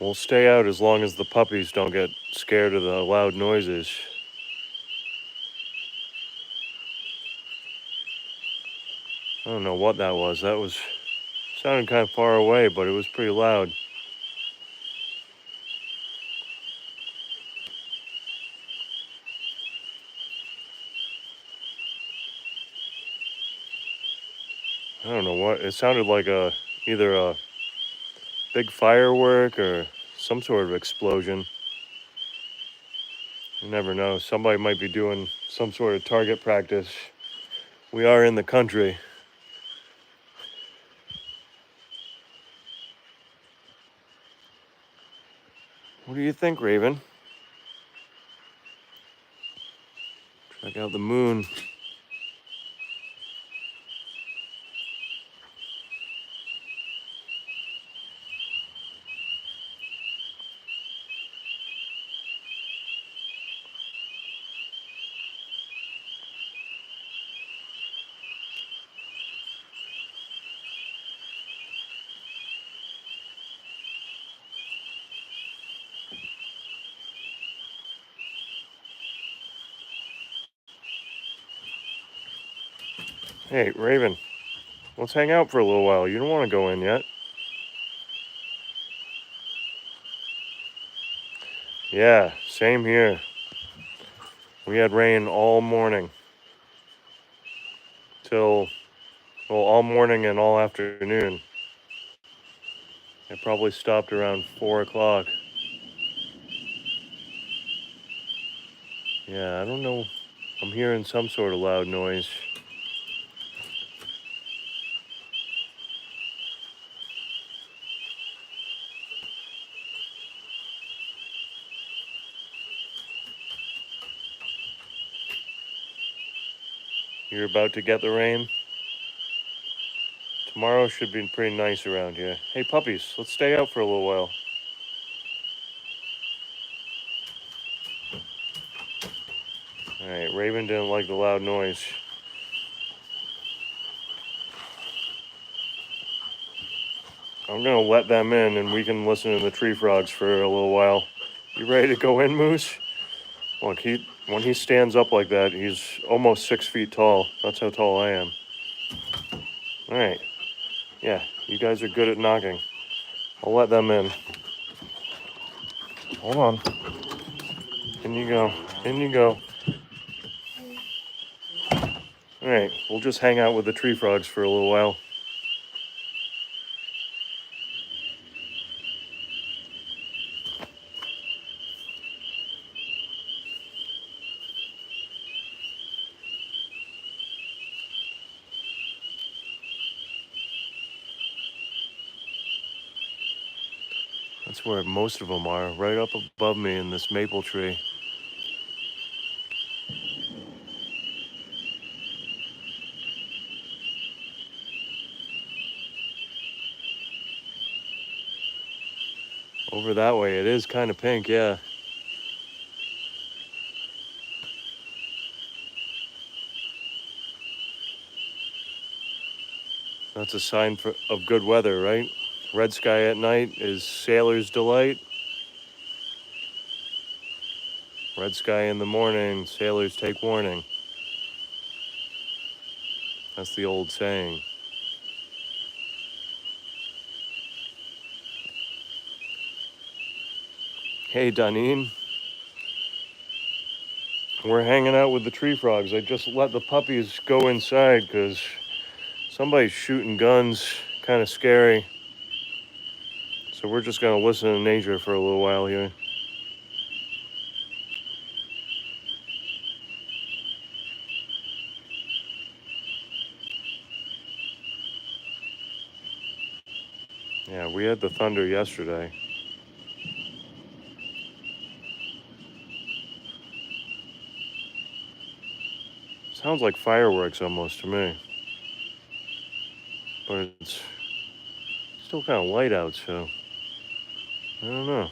We'll stay out as long as the puppies don't get scared of the loud noises. I don't know what that was. That was sounded kind of far away, but it was pretty loud. I don't know what. It sounded like either a big firework or some sort of explosion. You never know. Somebody might be doing some sort of target practice. We are in the country. What do you think, Raven? Check out the moon. Hey, Raven, let's hang out for a little while. You don't want to go in yet. Yeah, same here. We had rain all morning till, well, all morning and all afternoon. It probably stopped around 4 o'clock. Yeah, I don't know. I'm hearing some sort of loud noise. You're about to get the rain? Tomorrow should be pretty nice around here. Hey, puppies, let's stay out for a little while. Alright, Raven didn't like the loud noise. I'm gonna let them in and we can listen to the tree frogs for a little while. You ready to go in, Moose? Look, when he stands up like that, he's almost 6 feet tall. That's how tall I am. Alright. Yeah, you guys are good at knocking. I'll let them in. Hold on. In you go. In you go. Alright, we'll just hang out with the tree frogs for a little while. That's where most of them are, right up above me in this maple tree. Over that way, it is kind of pink, yeah. That's a sign of good weather, right? Red sky at night is sailor's delight. Red sky in the morning, sailors take warning. That's the old saying. Hey, Duneen. We're hanging out with the tree frogs. I just let the puppies go inside because somebody's shooting guns. Kind of scary. So we're just going to listen to nature for a little while here. Yeah, we had the thunder yesterday. Sounds like fireworks almost to me. But it's still kind of light out, so I don't know.